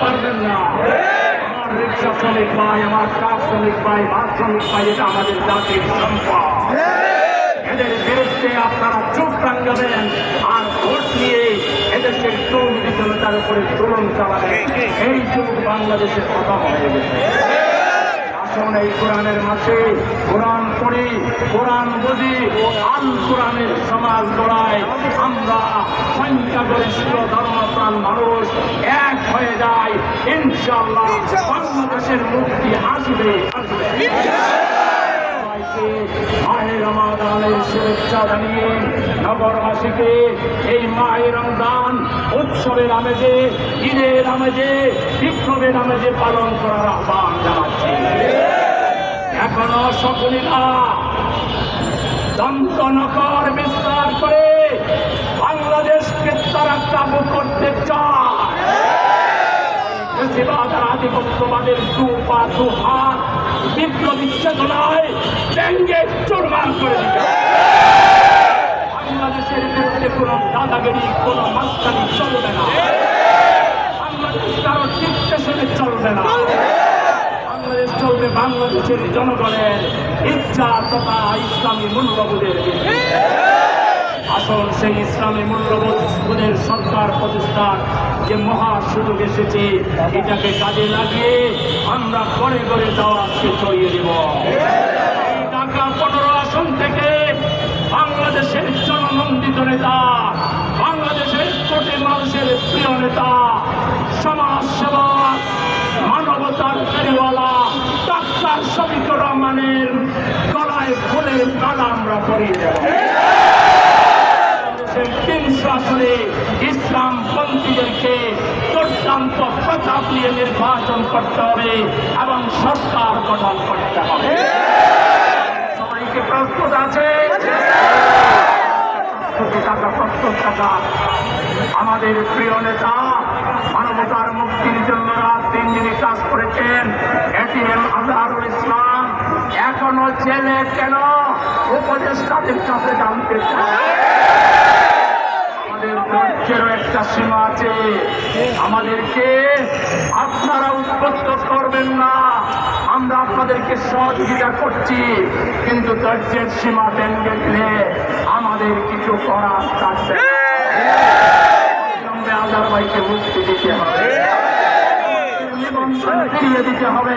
পারবেন না। আমার রিক্সা শ্রমিক ভাই, আমার ট্রাক শ্রমিক ভাই, বাস শ্রমিক ভাই, এটা আমাদের জাতির সম্পদ। এদের বিরুদ্ধে আপনারা চোখ রাঙাবেন আর ভোট নিয়ে এদেরকে দুর্নীতির উপরে দোলন চালাবেন। এই যুগ বাংলাদেশের কথা হয়ে গেছে। আসুন এই কোরআনের মাঝে কোরআন পড়ি, কোরআন বুঝি, আল কোরআনের সমাজ গড়ায় আমরা সংখ্যাগরিষ্ঠ ধর্মপ্রাণ মানুষ এক হয়ে যায়। ইনশাআল্লাহ বাংলাদেশের মুক্তি আসবে। মাহে রমাদানের শুভেচ্ছা জানিয়ে নগরবাসীকে এই মাহে রমজান উৎসবের আমেজে, ঈদের আমেজে, বিপ্লবের আমেজে পালন করার আহ্বান জানাচ্ছি। এখনো সকলেরা দন্তনকর বিস্তার করে বাংলাদেশকে তারা কাবু করতে চায়। আধিপত্যবাদের দুপা দুহাত বিপ্লবী চেতনায় ব্যাঙ্গে চুরমার করে দিতে বাংলাদেশের বিরুদ্ধে কোন দাদাগিরি, কোন মাস্তানি চলবে না। বাংলাদেশ কারো ডিকটেশনে চলবে না। বাংলাদেশ চলবে বাংলাদেশের জনগণের ইচ্ছা তথা ইসলামী মূল্যবোধের। আসল সেই ইসলামী মূল্যবোধের সরকার প্রতিষ্ঠার যে মহা সুযোগ এসেছে, এটাকে কাজে লাগিয়ে আমরা ঘরে ঘরে দাওয়াতকে ছড়িয়ে দেব। ঢাকা 15 আসন থেকে বাংলাদেশের জননন্দিত নেতা, বাংলাদেশের কোটি মানুষের প্রিয় নেতা, সমাজ সেবক, মানবতার ফেরিওয়ালা ডাক্তার শফিকুর রহমানের গলায় ফুলের মালা আমরা পরিয়ে দেব। 300 আসনে ইসলাম পন্থীদেরকে দুর্দান্ত প্রতাপ নিয়ে নির্বাচন করতে হবে এবং সরকার গঠন করতে হবে। সবাইকে প্রস্তুত আছে? আমাদের প্রিয় নেতা মানবতার মুক্তির জন্য রাত দিন যিনি কাজ করেছেন এটিএম আজহারুল ইসলাম এখনো জেলে কেন? উপদেষ্টাদের কাছে জানতে চায়। ধৈর্যেরও একটা সীমা আছে। আমাদেরকে আপনারা উদ্বুদ্ধ করবেন না, আমরা আপনাদেরকে সহযোগিতা করছি, কিন্তু ধৈর্যের সীমা ভেঙে দিলে আমাদের কিছু করার থাকবে। আজার ভাইকে মুক্তি দিতে হবে, নিবন্ধন ফিরিয়ে দিতে হবে,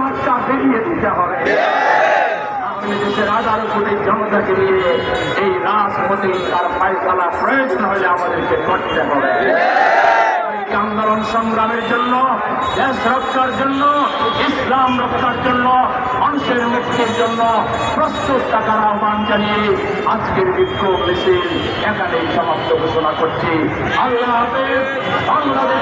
মাঠটা ফিরিয়ে দিতে হবে। দেশের 1000 কোটি জনতাকে নিয়ে এই রাজপথে তার ফয়সালা প্রয়োজন হলে আমাদেরকে করতে হবে। আন্দোলন সংগ্রামের জন্য, দেশ রক্ষার জন্য, ইসলাম রক্ষার জন্য, মানুষের মুক্তির জন্য প্রস্তুত থাকার আহ্বান জানিয়ে আজকের বিক্ষোভ মিছিল এখানেই সমাপ্ত ঘোষণা করছি। আল্লাহ হাফেজ। বাংলাদেশ